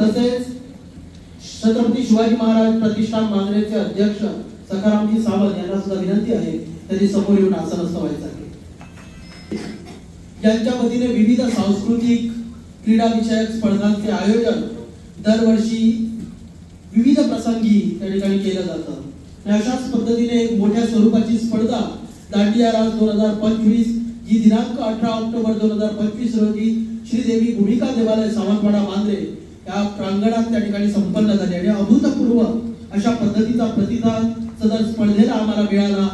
तसेच छत्रपती शिवाजी महाराज प्रतिष्ठान मांजरेचे अध्यक्ष सखारामजी सावंत यांना सुद्धा विनंती आहे त्यांनी समोर येऊन आसनस्थ व्हायचं आहे। यांच्या वतीने विविध सांस्कृतिक क्रीडा विषयक स्पर्धांचे आयोजन दरवर्षी विविध प्रसंगी त्या ठिकाणी केलं जातं। अशाच पद्धतीने एक मोठ्या स्वरूपाची स्पर्धा दांडिया रास 2025 जी दिनांक 18 ऑक्टोबर 2025 रोजी श्रीदेवी भूमिका देवालय सावंतवाडा मांजरे या प्रांगणात त्या ठिकाणी संपन्न झाली आणि अभूतपूर्व अशा पद्धतीचा प्रतिसाद सदर स्पर्धेला आम्हाला मिळाला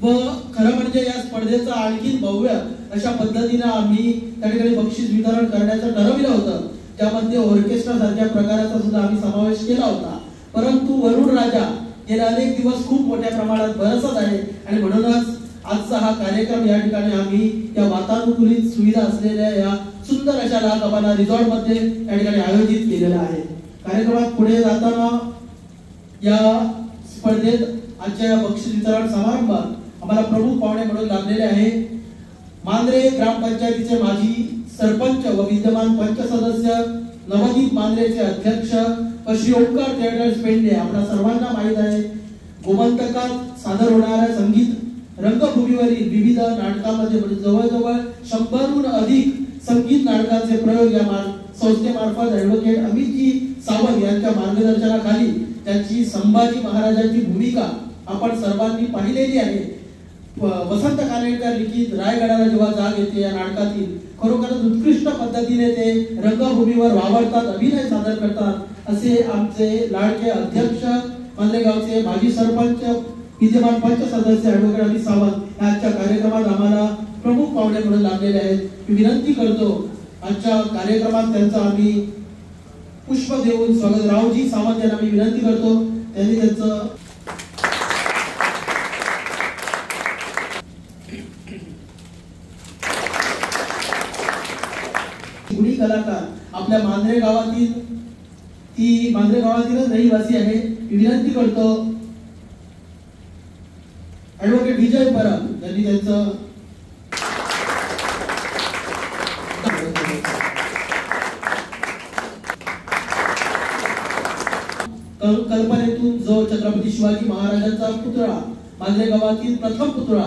व खरं म्हणजे या स्पर्धेचा आणखी भव्य अशा पद्धतीने आम्ही त्या ठिकाणी बक्षीस वितरण करण्याचं ठरविलं होतं, त्यामध्ये ऑर्केस्ट्रा सारख्या प्रकाराचा सुद्धा आम्ही समावेश केला होता। परंतु वरुण राजा गेल्या अनेक दिवस खूप मोठ्या प्रमाणात बरसत आहे आणि म्हणूनच आजचा हा कार्यक्रम या ठिकाणी आम्ही या वातानुकूलित सुविधा असलेल्या या सुंदर अशा ला कबाना रिसॉर्ट मध्ये या ठिकाणी आयोजित केलेला आहे। कार्यक्रमात पुढे जाताना या स्पर्धेत आजच्या बक्षीस वितरण समारंभात आम्हाला प्रमुख पाहुणे म्हणून लाभलेले आहे मांजरे ग्रामपंचायतीचे माजी सरपंच व विद्यमान पंच सदस्य नवदीप मांजरेचे अध्यक्ष श्री ओंकार थिएटर्स पेंडे। आपल्या सर्वांना माहित आहे गोमंतकात सादर होणाऱ्या संगीत रंगभूमीवरील विविध नाटकांमध्ये जवळजवळ 100हून अधिक संगीत नाटकांचे प्रयोग या संस्थेमार्फत ॲडव्होकेट अमितजी सावंत यांच्या मार्गदर्शनाखाली त्यांची संभाजी महाराजांची भूमिका आपण सर्वांनी पाहिलेली आहे। वसंत कानेटकर लिखित रायगडाला जेव्हा जाग येते या नाटकातील खरोखरच उत्कृष्ट पद्धतीने ते रंगभूमीवर वावरतात, अभिनय सादर करतात असे आमचे लाडके अध्यक्ष मांजरेगावचे माजी सरपंच विद्यमान पंच सदस्य ॲडव्होकेट अमित सावंत आजच्या कार्यक्रमात आम्हाला प्रमुख पाहुणे म्हणून लाभलेले आहेत। मी विनंती करतो आजच्या कार्यक्रमात त्यांचा आम्ही पुष्प देऊन स्वागत रावजी सावंत यांना मी विनंती करतो त्यांनी त्यांचं गुणी कलाकार आपल्या मांजरे गावातील ती मांजरे गावातीलच रहिवासी आहे। मी विनंती करतो ॲडव्होकेट विजय परब यांनी त्यांचं कल्पनेतून जो छत्रपती शिवाजी महाराजांचा पुतळा मांजरे गावातील प्रथम पुतळा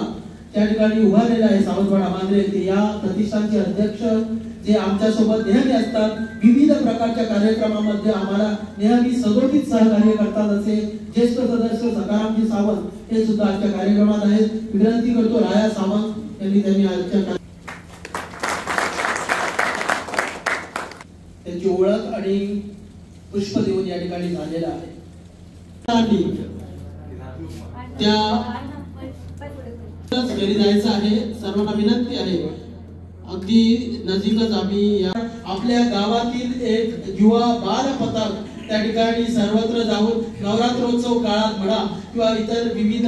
त्या ठिकाणी उभारलेला आहे सावंतवाडा मांजरे येथे या प्रतिष्ठानचे अध्यक्ष जे आमच्या सोबत नेहमी असतात, विविध प्रकारच्या कार्यक्रमामध्ये आम्हाला नेहमी सदोदित सहकार्य करतात असे ज्येष्ठ सदस्य सखारामजी सावंत हे सुद्धा आजच्या कार्यक्रमात आहेत। विनंती करतो राया सावंत यांनी आजच्या त्यांची ओळख आणि पुष्प देऊन या ठिकाणी झालेला आहे। त्या घरी जायचं आहे, सर्वांना विनंती आहे अगदी नजीकच आम्ही आपल्या गावातील एक युवा बाल पथक त्या ठिकाणी सर्वत्र जाऊन नवरात्रोत्सव काळात म्हणा किंवा इतर विविध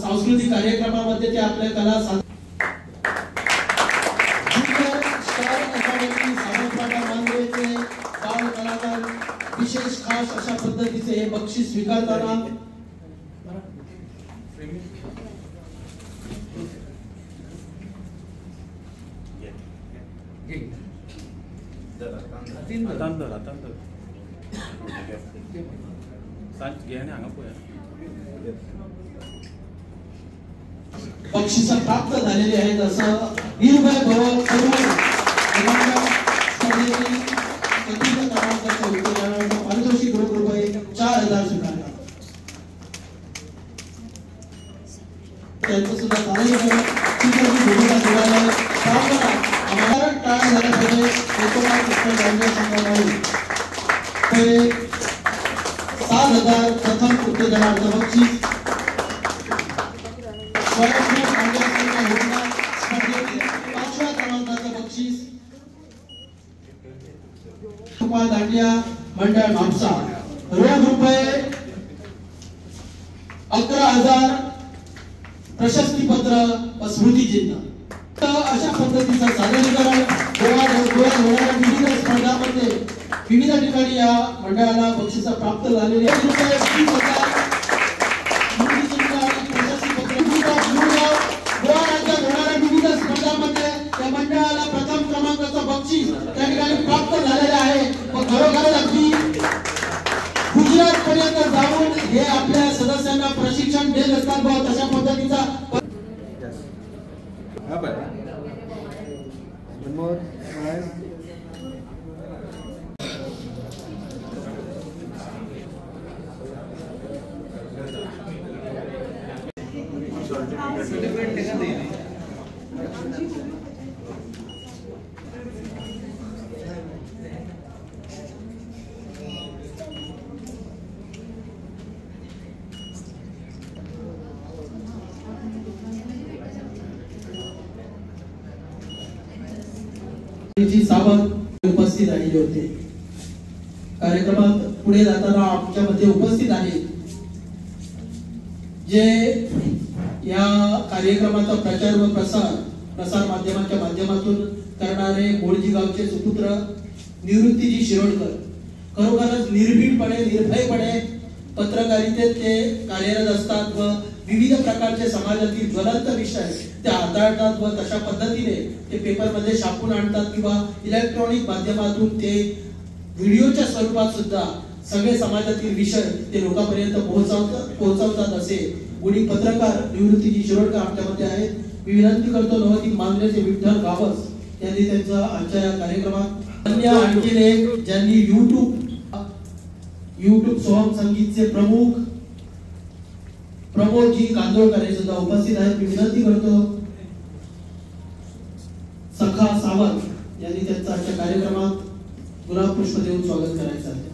सांस्कृतिक कार्यक्रमामध्ये ते आपल्या कला बाल कलाकार विशेष खास अशा पद्धतीचे हे बक्षीस स्वीकारताना बक्षीस प्राप्त झालेले आहेत असं निर्भय भव पारितोषिक रुपये 4000 स्वीकारला त्यांचं सुद्धा भूमिका दिवायला टाळ झाला पाहिजे। 7000 प्रथम उत्तेजनार्थ बक्षीस बक्षीस दांडिया मंडळ म्हापसा रोख रुपये 11000 प्रशस्तीपत्र व स्मृतिचिन्ह अशा पद्धतीचं सादरीकरण होणाऱ्या विविध स्पर्धांमध्ये विविध ठिकाणी या मंडळाला बक्षीस प्राप्त झालेली विविध स्पर्धांमध्ये त्या मंडळाला प्रथम क्रमांकाचं बक्षीस त्या ठिकाणी प्राप्त झालेलं आहे व खरोखरच अगदी गुजरात पर्यंत जाऊन हे आपल्या सदस्यांना प्रशिक्षण देत असतात व तशा पद्धतीचा सावंत उपस्थित राहिले होते। कार्यक्रमात पुढे जाताना आमच्या मध्ये उपस्थित आहे जे या कार्यक्रमाचा प्रचार व प्रसार माध्यमांच्या माध्यमातून करणारे मोडजी गावचे सुपुत्र निवृत्तीजी शिरोडकर खरोखरच निर्भीडपणे निर्भयपणे पत्रकारितेत ते कार्यरत असतात व विविध प्रकारचे समाजातील ज्वलंत विषय ते हाताळतात व तशा पद्धतीने ते पेपरमध्ये छापून आणतात किंवा इलेक्ट्रॉनिक माध्यमातून ते व्हिडिओच्या स्वरूपात सुद्धा सगळे समाजातील विषय ते लोकांपर्यंत पोहोचवतात असे गुणी पत्रकार निवृत्तीजी शिरोडकर आमच्यामध्ये आहेत। मी विनंती करतो नवतीन मानलेचे विठ्ठल गावस यांनी त्यांचा आजच्या या कार्यक्रमात अन्य आणखी एक ज्यांनी युट्यूब सोहम संगीतचे प्रमुख प्रमोदजी कांदोळकर हे सुद्धा उपस्थित आहेत। मी विनंती करतो सखा सावंत यांनी त्यांचा आजच्या कार्यक्रमात गुलाब पुष्प देऊन स्वागत करायचं आहे।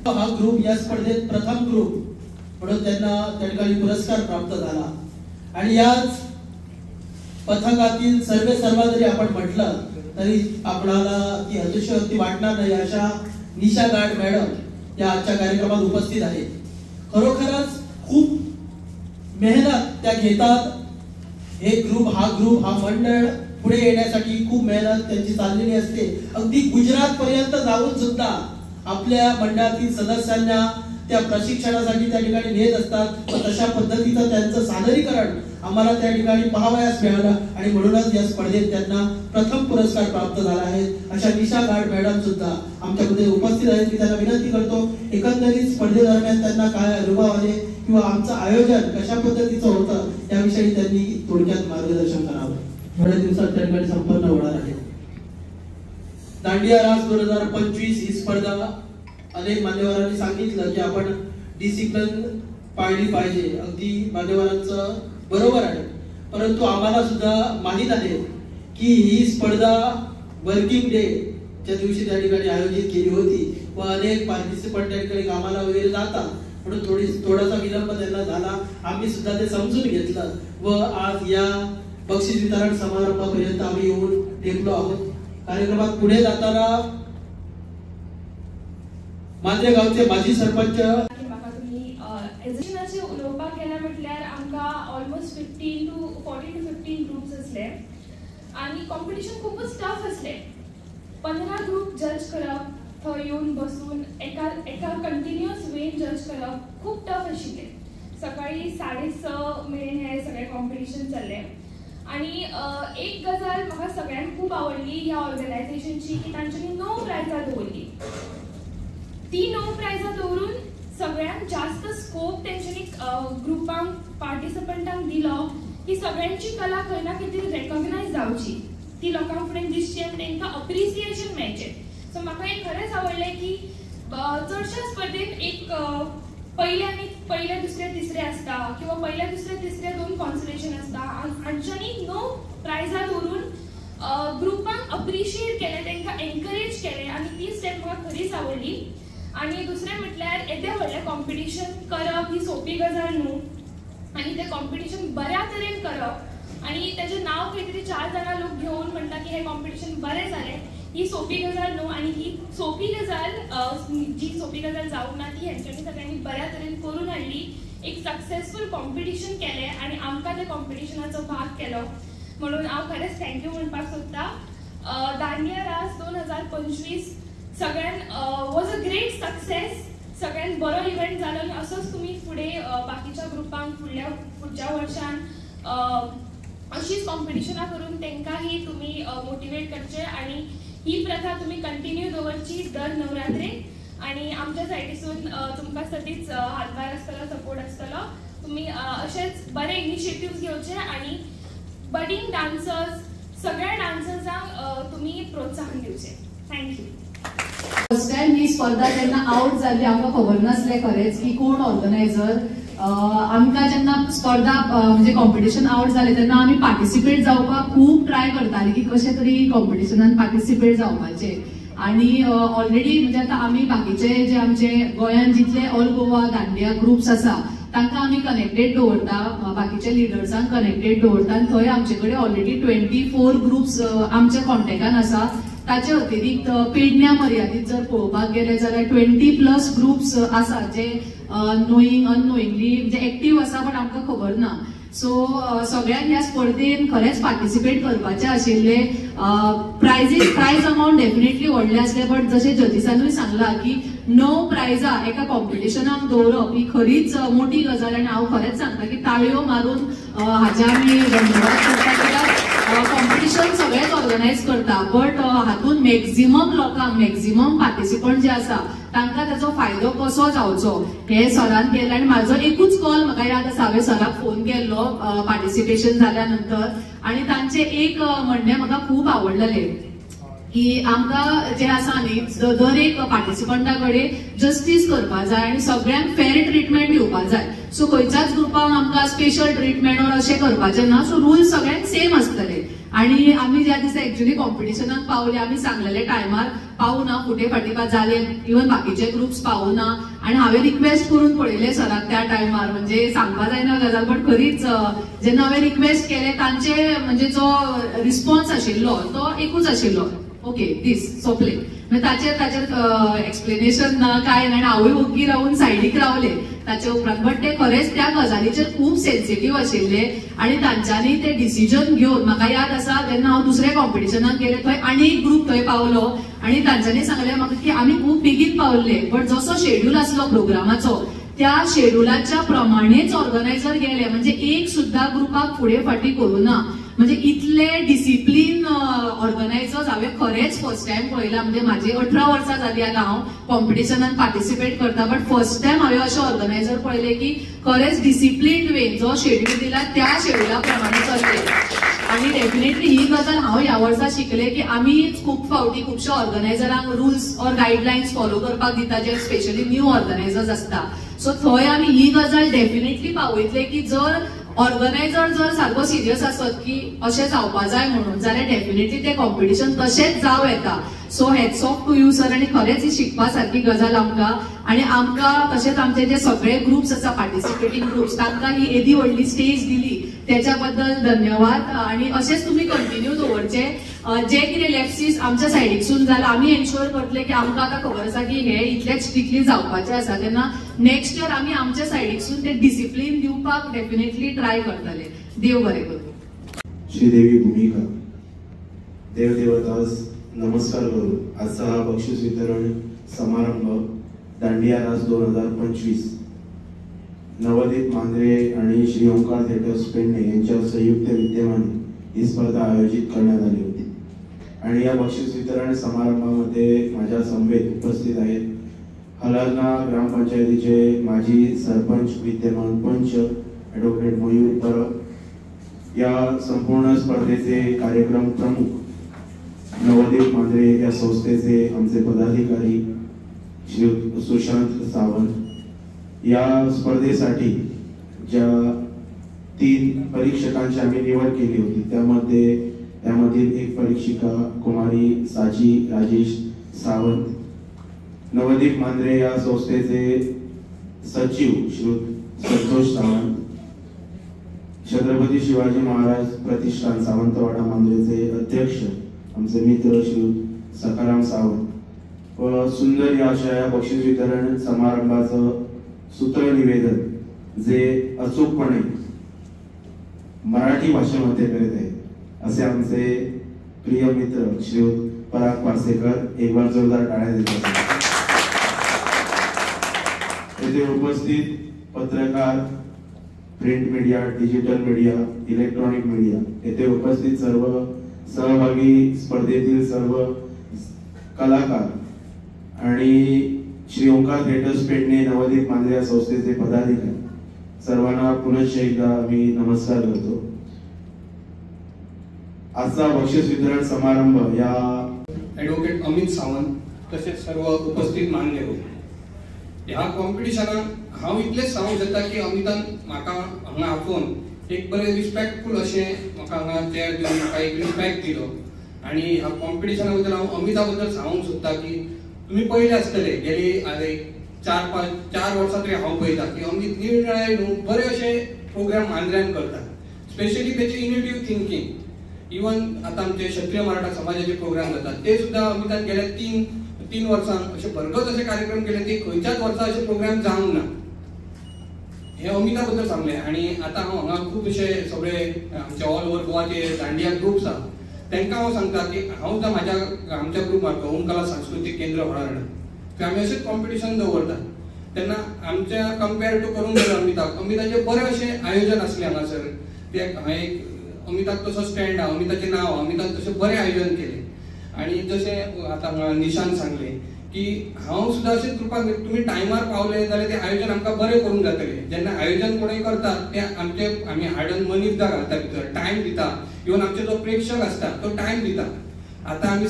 हा ग्रुप या स्पर्धेत प्रथम ग्रुप म्हणून त्यांना त्या ठिकाणी पुरस्कार प्राप्त झाला आणि याच पथकातील सर्व जरी आपण म्हटलं तरी आपल्याला ती अतिशयोक्ती वाटणार नाही अशा निशा गाड मॅडम या आजच्या कार्यक्रमात उपस्थित आहेत। खरोखरच खूप मेहनत त्या घेतात। हे ग्रुप हा मंडळ पुढे येण्यासाठी खूप मेहनत त्यांची चाललेली असते। अगदी गुजरात पर्यंत जाऊन सुद्धा आपल्या मंडळातील सदस्यांना त्या प्रशिक्षणासाठी त्या ठिकाणी नेत असतात व तशा पद्धतीचं त्यांचं सादरीकरण आम्हाला त्या ठिकाणी पाहावयास मिळालं आणि म्हणूनच या स्पर्धेत त्यांना प्रथम पुरस्कार प्राप्त झाला आहे। अशा निशा गाड मॅडम सुद्धा आमच्यामध्ये उपस्थित आहेत। मी त्यांना विनंती करतो एकंदरीत स्पर्धेदरम्यान त्यांना काय अनुभव आले किंवा आमचं आयोजन कशा पद्धतीचं होतं याविषयी त्यांनी थोडक्यात मार्गदर्शन करावं। थोड्या दिवसात त्या ठिकाणी संपन्न होणार आहे दांडिया रास 2025 ही स्पर्धा। अनेक मान्यवरांनी सांगितलं की आपण डिसिप्लिन पाळली पाहिजे, अगदी मान्यवरांचं बरोबर आहे, परंतु आम्हाला सुद्धा माहित आहे की ही स्पर्धा वर्किंग डे च्या दिवशी त्या ठिकाणी आयोजित केली होती व अनेक पार्टिसिपंट त्या ठिकाणी कामाला वगैरे जातात म्हणून थोडासा विलंब त्यांना झाला। आम्ही सुद्धा ते समजून घेतलं व आज या बक्षीस वितरण समारंभापर्यंत आम्ही येऊन टेकलो आहोत। कार्यक्रमात पुढे जाताना मांद्रे गावचे माजी सरपंच एज्युकेशनाचे उलोवपाक गेल्यार म्हटल्यार आमकां ऑलमोस्ट 40 to 15 ग्रुप्स असले आणि कॉम्पिटिशन खूपच टफ असले। 15 ग्रुप जज करप, थंय येवन बसून एका कंटिन्युअस वेन जज करप खूप टफ आशिल्ले। सकाळी 6:30 मेरेन हे सगळे कॉम्पिटिशन चल्ले आणि एक गजाल म्हाका सगळ्यांक खूप आवडली ह्या ऑर्गनायझेशनची की तांच्यांनी 9 प्रायजां दवरली। ती 9 प्रायजां दवरून सगळ्यांत जास्त स्कोप तेंच्यांनी ग्रुपांक पार्टिसिपंटांक दिलो की सगळ्यांची कला खंय ना खंय तरी रेकॉग्नायज जावची, ती लोकांक फुडें दिसची आनी तांकां अप्रिसिएशन मेळचें। सो म्हाका हे खरेंच आवडलें की चडशा स्पर्धेक एक पयले दुसरे तिसरे आसता किंवा पयले दुसरे तिसरे 2 कॉन्सोलेशन आसता। हांच्यांनी 9 प्रायजां दवरून ग्रुपांक अप्रिशिएट केलें, तांकां एनकरेज केलें आणि ती स्टेप म्हाका खरीच आवडली। आणि दुसरें म्हटल्यार येदें व्हडलें कॉम्पिटिशन करप ही सोपी गजाल न्हू आणि तें कॉम्पिटिशन बऱ्या तरेन करप आणि तेजें नांव खंय तरी 4 जाणां लोक घेवन म्हणटा की हें कॉम्पिटिशन बरें जालें ही सोपी गजाल न्हू आणि ही सोपी गजाल जी सोपी गजाल जावंक ना ती हेंच्यांनी सगळ्यांनी बऱ्या तरेन करून हाडली। एक सक्सेसफूल कॉम्पिटिशन केलें आणि आमकां त्या कॉम्पिटिशनाचो भाग केलो म्हणून हांव खरेंच थँक्यू म्हणपाक सोदतां। दांडिया रास 2025 सगळ्यांत वॉज अ ग्रेट सक्सेस, सगळ्यांत बरो इव्हेंट जालो आणि असोच तुम्ही फुडें बाकीच्या ग्रुपांक फुडच्या वर्षान अशीच कॉम्पिटिशनां करून तेंकांही तुम्ही मोटिवेट करचे आणि ही प्रथा तुम्ही कंटिन्यू दवरची दर नवरात्रेक आणि आमच्या सायडीसून तुमकां सदींच हातभार आसतलो सपोर्ट आसतलो तुम्ही असेच बरे इनिशिएटिव्ह घेवचे आणि बडिंग डान्सर्स सगळ्या डान्सर्सांक तुम्ही प्रोत्साहन दिवचे थँक्यू फर्स्ट टाइम ही स्पर्धा जेन्ना आउट जाल्ली आमकां खबर नासलें खरेंच की कोण ऑर्गनायझर आमकां जेन्ना स्पर्धा म्हणजे कॉम्पिटिशन आउट जालें तेन्ना आमी पार्टिसिपेट जावपाक खूब ट्राय करताली की कशें तरी कॉम्पिटिशनान पार्टिसिपेट जावपाचें आणि ऑलरेडी म्हणजे आतां आमी बाकीचे जे आमचे गोंयान जितले ऑल गोवा दांडिया ग्रुप्स आसा तांकां आमी कनेक्टेड दवरता बाकीचे लिडर्सांक कनेक्टेड दवरता आनी थंय आमचे कडेन ऑलरेडी 24 ग्रुप्स आमच्या कॉन्टेक्टान आसा ताचे अतिरिक्त पेडण्या मर्यादीत जर पळोवपाक गेले जाल्यार 20+ ग्रुप्स आसा जे नोईंग अननोईंगली म्हणजे एक्टिव्ह आसा पण आमकां खबर ना सो सगळ्यांक ह्या स्पर्धेन खरेंच पार्टिसिपेट करपाचे आशिल्ले प्रायज अमाउंट डेफिनेटली व्हडले आसले बट जशें ज्योतिशानूय सांगला की 9 प्रायजां एका कॉम्पिटिशनाक दवरप ही खरीच मोठी गजाल आनी हांव खरेंच सांगता की ताळयो मारून हाचे आमी धन्यवाद करता कित्याक कॉम्पिटिशन सगळेच ऑर्गनायज करता बट हातून मॅक्झिमम लोकांक मॅक्झिमम पार्टिसिपंट जे आसा तांकां ताचो फायदो कसो जावचो हे सरान केलें आनी म्हाजो एकूच कॉल म्हाका याद आसा हांवें सराक फोन केल्लो पार्टिसिपेशन जाल्या नंतर आनी तांचे एक म्हणणें म्हाका खूब आवडलेलें की आमकां जे आसा न्ही दर एक पार्टिसिपंटा कडेन जस्टीस करपाक जाय आनी सगळ्यांक फेर ट्रिटमेंट दिवपाक जाय सो खंयच्याच ग्रुपाक आमकां स्पेशल ट्रिटमेंट ऑर अशें करपाचें ना सो रूल्स सगळ्यांक सेम आसतले आणि आमी ज्या दिसा एक्चुअली कॉम्पिटिशनाक पावले आमी सांगलेले टायमार पावूना फुटे फाटीपा जाले इवन बाकीचे ग्रुप्स पावूना आणि हांवें रिक्वेस्ट करून पळयले सराक त्या टायमार म्हणजे सांगपा जायना गजाल बट खरीच जेन्ना हांवें रिक्वेस्ट केले तांचे म्हणजे जो रिस्पॉन्स आशिल्लो तो एकूच आशिल्लो ओके दीस सोंपले ताचेर एक्सप्लेनेशन ना काय ना हांवूय ओग्गी रावून सायडीक रावले ताचे उपरांत बट ते खरेंच त्या गजालीचेर खूब सेन्सिटीव आशिल्ले आनी तांच्यांनी ते डिसिजन घेवन म्हाका याद आसा जेन्ना हांव दुसऱ्या कॉम्पिटिशनाक गेले थंय आनी एक ग्रुप थंय पावलो आनी तांच्यांनी सांगलें म्हाका की आमी खूब बेगीन पावल्ले बट जसो शेड्यूल आसलो प्रोग्रामाचो त्या शेड्युलाच्या प्रमाणेच ऑर्गनायझर गेले म्हणजे एक सुद्धा ग्रुपाक फुडें फाटी करूं ना म्हणजे इतले डिसिप्लीन ऑर्गनायझर्स हांवें खरेंच फर्स्ट टायम पळयला म्हणजे म्हाजी 18 वर्सां जाली आतां हांव कॉम्पिटिशनान पार्टिसिपेट करता बट फर्स्ट टायम हांवें अशे ऑर्गनायझर पळयले की खरेंच डिसिप्लिन्ड वे जो शेड्यूल दिला त्या शेड्युला प्रमाणे चलले आणि डेफिनेटली ही गजाल हांव ह्या वर्सा शिकले की आमी खूब फावटी खुबशे ऑर्गनायझरांक रुल्स ऑर गायडलायन्स फॉलो करपाक दिता जे स्पेशली न्यू ऑर्गनायझर्स आसता सो थंय आमी ही गजाल डेफिनेटली पावयतले की जर ऑर्गनायझर जर सारको सिरियस आसत की अशें जावपा जाय म्हणून जाल्यार डेफिनेटली ते कॉम्पिटिशन तशेंच जावं येता so hats off to you sir आनी खरेंच ही शिकपा सारकी गजाल आमकां आनी आमकां तशेंच आमचे जे सगळे ग्रुप्स आसा पार्टिसिपेटींग ग्रुप्स तांकां ही येदी व्हडली स्टेज दिली त्याच्या बद्दल धन्यवाद आणि असेच तुम्ही कंटिन्यू दवरचे जे कितें लेप्सीस आमच्या सायडीकसून जाला आमी एन्श्योर करतले की आमकां आतां खबर आसा की हे इतलेच स्ट्रिक्टली जावपाचें आसा तेन्ना नेक्स्ट इयर आमी आमच्या सायडीकसून ते डिसिप्लीन दिवपाक डेफिनेटली ट्राय करतले देव बरें करूं श्रीदेवी भूमिका देवदेवतास नमस्कार करू आजचा हा बक्षीस वितरण समारंभ दांडिया रास 2025 नवदीप मांद्रे आणि श्री ओंकार थिएटर्स पेडणे यांच्या संयुक्त विद्यमाने ही स्पर्धा आयोजित करण्यात आली होती आणि या बक्षीस वितरण समारंभामध्ये माझ्या समवेत उपस्थित आहेत हलरना ग्रामपंचायतीचे माजी सरपंच विद्यमान पंच ॲडव्होकेट मयूर परब या संपूर्ण स्पर्धेचे कार्यक्रम प्रमुख नवदीप मांद्रे या संस्थेचे आमचे पदाधिकारी श्री सुशांत सावंत या स्पर्धेसाठी ज्या 3 परीक्षकांची आम्ही निवड केली होती त्यामधील एक परीक्षिका कुमारी साची राजेश सावंत नवदीप मांद्रे या संस्थेचे सचिव श्री संतोष सावंत छत्रपती शिवाजी महाराज प्रतिष्ठान सावंतवाडा मांद्रेचे अध्यक्ष आमचे मित्र श्री सखाराम सावंत व सुंदर या अशा या बक्षीस वितरण समारंभाचं सूत्रनिवेदन जे अचूकपणे मराठी भाषेमध्ये करीत आहेत असे आमचे प्रिय मित्र श्री पराग पारसेकर एक बार जोरदार टाळ्या देतात येथे उपस्थित पत्रकार print media, digital media, electronic media येथे उपस्थित सर्व सहभागी, स्पर्धेतील सर्व कलाकार आणि श्री ओंकार थिएटर्स पेडणे नवदीप मांजरे या संस्थेचे पदाधिकारी सर्वांना पुनश्च एकदा मी नमस्कार करतो. आजचा बक्षीस वितरण समारंभ या ॲडव्होकेट अमित सावंत तसेच सर्व उपस्थित मान्यवर ह्या कॉम्पिटिशनाक हांव इतलेंच सांगूंक सोदता की अमितान म्हाका हांगा आपोवन एक बरें रिस्पेक्टफूल अशें म्हाका हांगा चेअर दिवन म्हाका एक रिस्पेक्ट दिलो. आनी ह्या कॉम्पिटिशना बद्दल हांव अमिता बद्दल सांगूंक सोदता की तुमी पयले आसतले गेली चार वर्सां तरी हांव पळयता की अमित निरनिराळे न्हू बरे अशे प्रोग्राम मांद्र्यान करता. स्पेशली तेची इनोव्हेटिव्ह थिंकींग. इवन आतां आमचे क्षत्रिय मराठा समाजाचे प्रोग्राम जातात ते सुद्धा अमितान गेल्या तीन वर्सां अशे भरगत अशे कार्यक्रम केले ते खंयच्याच वर्सा अशे प्रोग्राम जावंक ना. हे अमिता बद्दल सांगले. आनी आतां हांव हांगा खूब अशे सगळे आमचे ऑल ओव्हर गोवाचे दांडिया ग्रुप्स आहा तांकां हांव सांगता की हांव सुद्दां आमच्या ग्रुपाक ओम कला सांस्कृतीक केंद्र व्हराडा की आमी अशेंच कॉम्पिटिशन दवरतात तेन्ना आमच्या कंपेर टू करूंक गेलो अमिताचे बरे अशे आयोजन आसले हांगासर. ते हांवें अमिताक तसो स्टँड आहा, अमिताचें नांव अमितान तशें बरें आयोजन केलें. आनी जशें आतां निशान सांगले की हांव सुद्दां अशेंच ग्रुपाक तुमी टायमार पावले जाल्यार तें आयोजन आमकां बरें करूंक जातलें. जेन्ना आयोजन कोणूय करतात तें आमी हाडून मनीस घालता भितर, टायम दिता. इवन आमचे जो प्रेक्षक आसता तो टायम दिता. आतां आमी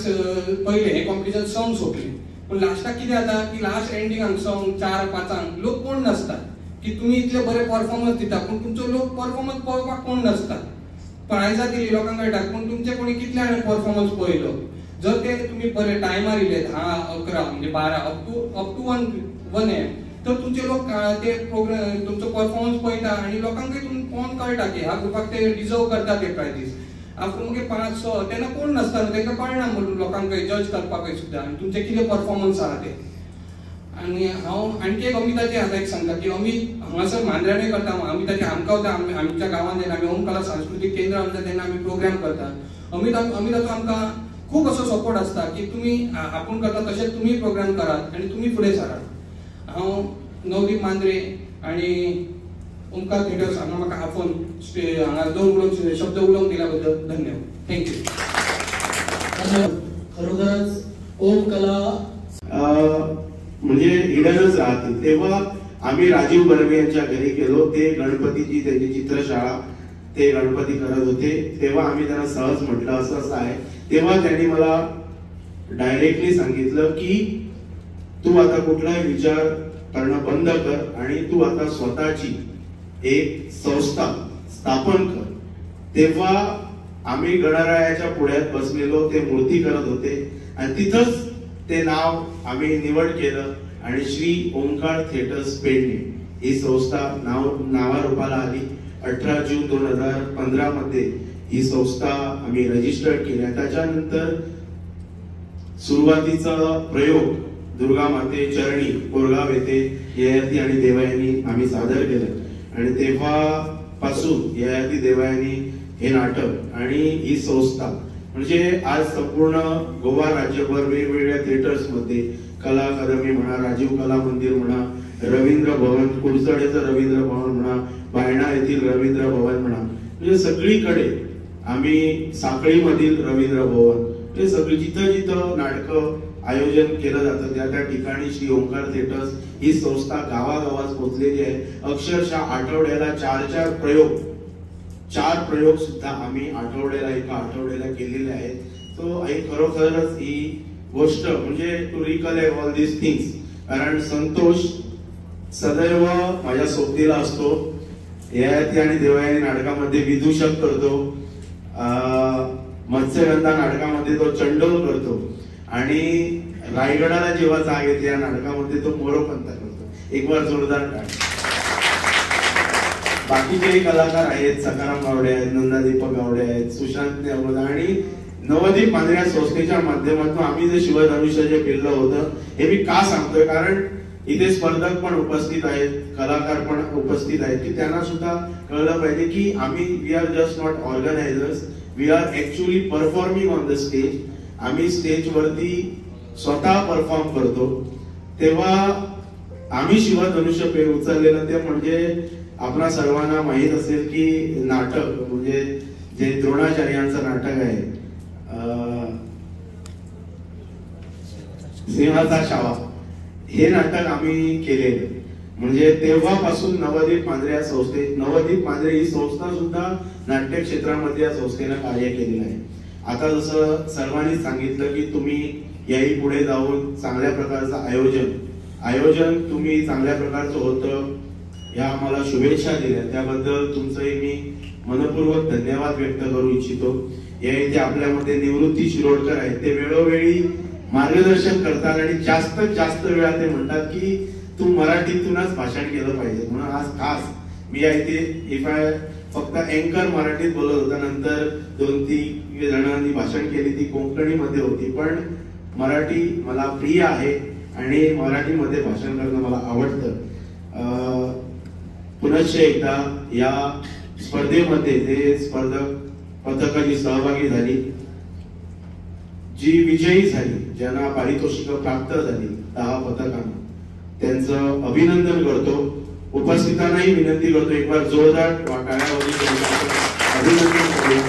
पयले हें कॉम्पिटिशन संक सोंपलें पूण लास्टाक कितें जाता की लास्ट एंडिंगाक संक 4-5 लोक कोण नासता की तुमी इतले बरे परफॉर्मन्स दिता पूण तुमचो लोक परफॉर्मन्स पळोवपाक कोण नासता. प्रायजां दिली लोकांक कळटा पूण तुमचे कोणी कितले हांवें परफॉर्मन्स पळयलो. जर ते तुम्ही बरे टायमार येयले 10-11 म्हणजे 12 अप टू 1 AM तर तुमचे लोक ते प्रोग्राम तुमचो परफॉर्मन्स पळयता आनी लोकांकय तुमकां पळोवन कळटा की ह्या ग्रुपाक ते डिजर्व करता ते प्रायजीस. आपूण मागीर 5-6 तेन्ना कोण नासता तांकां कळना म्हणून लोकांकय जज करपाकय सुद्दां आनी तुमचे कितें परफॉर्मन्स आहा ते. आनी हांव आणखी एक अमिताचे हांव एक सांगता की अमित हांगासर मांद्र्यानूय करता. अमिताचे आमकां सुद्दां आमच्या गांवांत जेन्ना आमी ओम कला सांस्कृतीक केंद्र आमच्या तेन्ना आमी प्रोग्राम करतात. अमिताचो आमकां खूब असो सपोर्ट आसता की तुमी आपूण करता तशेंच तुमी प्रोग्राम करात आनी तुमी फुडें सरात. हांव नवदीप मांद्रे आनी ओमकार थिएटर्स हांगा म्हाका आपोवन हांगा 2 शब्द उलोवंक दिल्या बद्दल धन्यवाद. थँक्यू. खरोखरच ओम कला म्हणजे हिडनच राहते. तेव्हा आम्ही राजीव बर्वे यांच्या घरी गेलो. ते गणपतीची त्यांची चित्रशाळा ते गणपती करत होते. तेव्हा आम्ही त्यांना सहज म्हटलं असं असं आहे. तेव्हा त्यांनी मला डायरेक्टली सांगितलं की तू आता कुठलाही विचार करणं बंद कर आणि तू आता स्वतःची एक संस्था स्थापन कर. तेव्हा आम्ही गणरायाच्या पुढ्यात बसलेलो, ते मूर्ती करत होते आणि तिथंच ते नाव आम्ही निवड केलं आणि श्री ओंकार थिएटर्स पेडणे ही संस्था नावारूपाला आली. 18 जून 2015 मध्ये ही संस्था आम्ही रजिस्टर केली. त्याच्यानंतर सुरुवातीचा प्रयोग दुर्गा माते चरणी कोरगाव येथे ययाती आणि देवयानी आम्ही सादर केलं आणि तेव्हापासून ययाती देवयानी हे नाटक आणि ही संस्था म्हणजे आज संपूर्ण गोवा राज्यभर वेगवेगळ्या थिएटर्स मध्ये कला अकादमी म्हणा, राजीव कला मंदिर म्हणा, रवींद्र भवन, कुडचडेचं रवींद्र भवन म्हणा, बायणा येथील रवींद्र भवन म्हणा, म्हणजे सगळीकडे आम्ही साखळीमधील रवींद्र भवन म्हणजे सगळी जिथं जिथं नाटकं आयोजन केलं जातं त्या त्या ठिकाणी श्री ओंकार थिएटर्स ही संस्था गावागावात पोहोचलेली आहे. अक्षरशः आठवड्याला 4 प्रयोग सुद्धा आम्ही एका आठवड्याला केलेले आहेत. तो खरोखरच ही गोष्ट म्हणजे to recollect all this things. कारण संतोष सदैव माझ्या सोबतीला असतो. ययाती आणि देवयानी नाटकामध्ये विदूषक करतो, मत्स्यगंधा नाटकामध्ये तो चंडोल करतो आणि रायगडाला जेव्हा जाग येते या नाटकामध्ये तो मोरोपंथ करतो. एक बार जोरदार टाळ्या. बाकीचे कलाकार आहेत, सकाराम गावडे आहेत, नंदा दीपक गावडे आहेत, सुशांत नेवला आणि नवदीप मांद्रे या संस्थेच्या माध्यमातून आम्ही जे शिवधनुष्य जे केलं होतं हे मी का सांगतोय कारण इथे स्पर्धक पण उपस्थित आहेत, कलाकार पण उपस्थित आहेत की त्यांना सुद्धा कळलं पाहिजे की आम्ही we are just not organisers, we are actually performing on the stage. आम्ही स्टेजवरती स्वतः परफॉर्म करतो. तेव्हा आम्ही शिवधनुष्य पेर उचललेलं ते म्हणजे आपणा सर्वांना माहीत असेल की नाटक म्हणजे जे द्रोणाचार्यांचं नाटक आहे सिंहाचा शावा, हे नाटक आम्ही केले. म्हणजे तेव्हापासून नवदीप मांजरे या नवदीप मांजरे ही संस्था सुद्धा नाट्य क्षेत्रामध्ये या संस्थेनं कार्य केलेलं आहे. आता जसं सर्वांनी सांगितलं की तुम्ही याही पुढे जाऊन चांगल्या प्रकारचं आयोजन तुम्ही चांगल्या प्रकारचं होतं, या आम्हाला शुभेच्छा दिल्या, त्याबद्दल तुमचंही मी मनपूर्वक धन्यवाद व्यक्त करू इच्छितो. या इथे आपल्यामध्ये निवृत्ती शिरोडकर आहेत, ते वेळोवेळी मार्गदर्शन करतात आणि जास्तीत जास्त वेळा ते म्हणतात की तू मराठीतूनच भाषण केलं पाहिजे. म्हणून आज खास मी या इथे फक्त अँकर मराठीत बोलत होता, नंतर 2-3 जणांनी भाषण केली ती कोकणीमध्ये होती, पण मराठी मला प्रिय आहे आणि मराठीमध्ये भाषण करणं मला आवडतं. पुनश्च एकदा या स्पर्धेमध्ये जे स्पर्धक पथकाची सहभागी झाली, जी विजयी झाली, ज्यांना पारितोषिक प्राप्त झाली 10 पथकांना, त्यांचं अभिनंदन करतो. उपस्थितांनाही विनंती करतो एक बार जोरदार टाळ्यावाजवी अभिनंदन करू.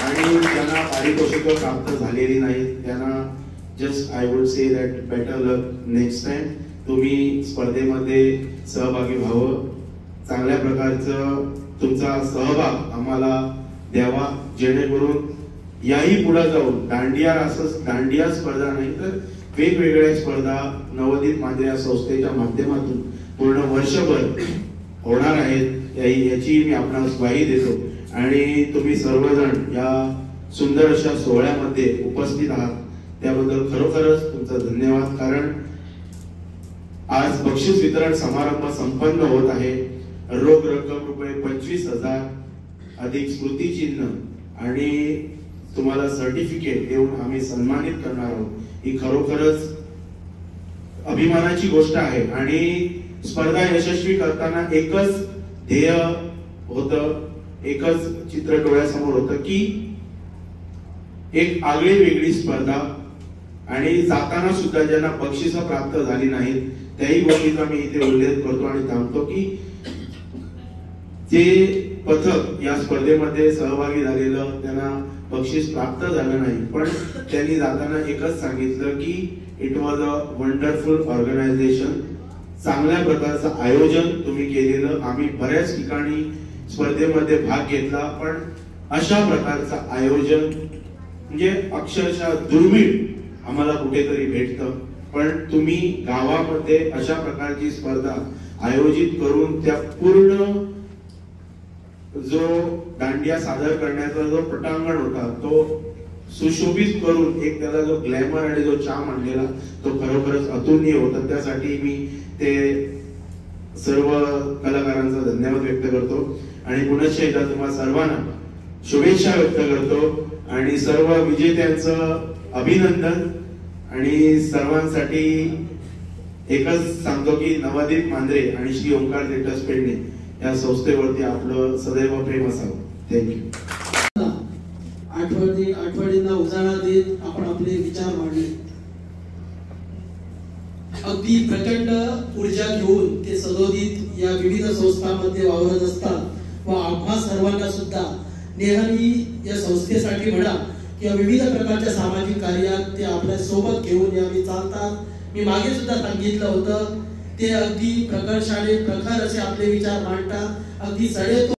आणि ज्यांना पारितोषिक प्राप्त झालेली नाही त्यांना just I would say that better luck next time. तुम्ही स्पर्धेमध्ये सहभागी व्हावं, चांगल्या प्रकारचं तुमचा सहभाग आम्हाला द्यावा, जेणेकरून याही पुढे जाऊन दांडिया स्पर्धा नाही तर वेगवेगळ्या स्पर्धा नवदीप मांजरे या संस्थेच्या माध्यमातून पूर्ण वर्षभर होणार आहेत, याची मी आपणास ग्वाही देतो. आणि तुम्ही सर्वजण या सुंदर अशा सोहळ्यामध्ये उपस्थित आहात त्याबद्दल खरोखरच तुमचा धन्यवाद. कारण आज बक्षीस वितरण समारंभ संपन्न होत आहे. रोख रक्कम ₹25,000 अधिक स्मृतिचिन्ह आणि तुम्हाला सर्टिफिकेट देऊन आम्ही सन्मानित करणार आहोत. ही खरोखरच अभिमानाची गोष्ट आहे. आणि स्पर्धा यशस्वी करताना एकच ध्येय होतं, एकच चित्र डोळ्यासमोर होतं की एक आगळी वेगळी स्पर्धा, आणि जाताना सुद्धा ज्यांना बक्षिस प्राप्त झाली नाहीत त्याही गोष्टीचा मी इथे उल्लेख करतो आणि सांगतो की जे पथक या स्पर्धेमध्ये सहभागी झालेलं त्यांना बक्षीस प्राप्त झालं नाही, पण त्यांनी जाताना एकच सांगितलं की it was a wonderful organisation. चांगल्या प्रकारचं आयोजन तुम्ही केलेलं. आम्ही बऱ्याच ठिकाणी स्पर्धेमध्ये भाग घेतला, पण अशा प्रकारचं आयोजन म्हणजे अक्षरशः दुर्मिळ आम्हाला कुठेतरी भेटतं. पण तुम्ही गावामध्ये अशा प्रकारची स्पर्धा आयोजित करून त्या पूर्ण जो दांडिया सादर करण्याचा जो पटांगण होता तो सुशोभित करून एक त्याला जो ग्लॅमर आणि जो चार्म आणलेला तो खरोखरच अतुलनीय होता. त्यासाठी मी ते सर्व कलाकारांचा धन्यवाद व्यक्त करतो आणि पुनश्च एकदा तुम्हा सर्वांना शुभेच्छा व्यक्त करतो आणि सर्व विजेत्यांचं अभिनंदन. आणि सर्वांसाठी एकच सांगतो की नवदीप मांजरे आणि श्री ओंकार थिएटर्स पेडणे या संस्थेवरती आपलं सदैव प्रेम असावं. थँक्यू. आठवणींना उजाळा देत आपण आपले विचार मांडले. अगदी प्रचंड ऊर्जा घेऊन ते सदोदित या विविध संस्थांमध्ये वावरत असतात व आम्हा सर्वांना सुद्धा नेहमी या संस्थेसाठी म्हणा किंवा विविध प्रकारच्या सामाजिक कार्यात ते आपल्या सोबत घेऊन यावेळी चालतात. मी मागे सुद्धा सांगितलं होतं ते अगदी प्रखर असे आपले विचार मांडतात, अगदी सडेतोड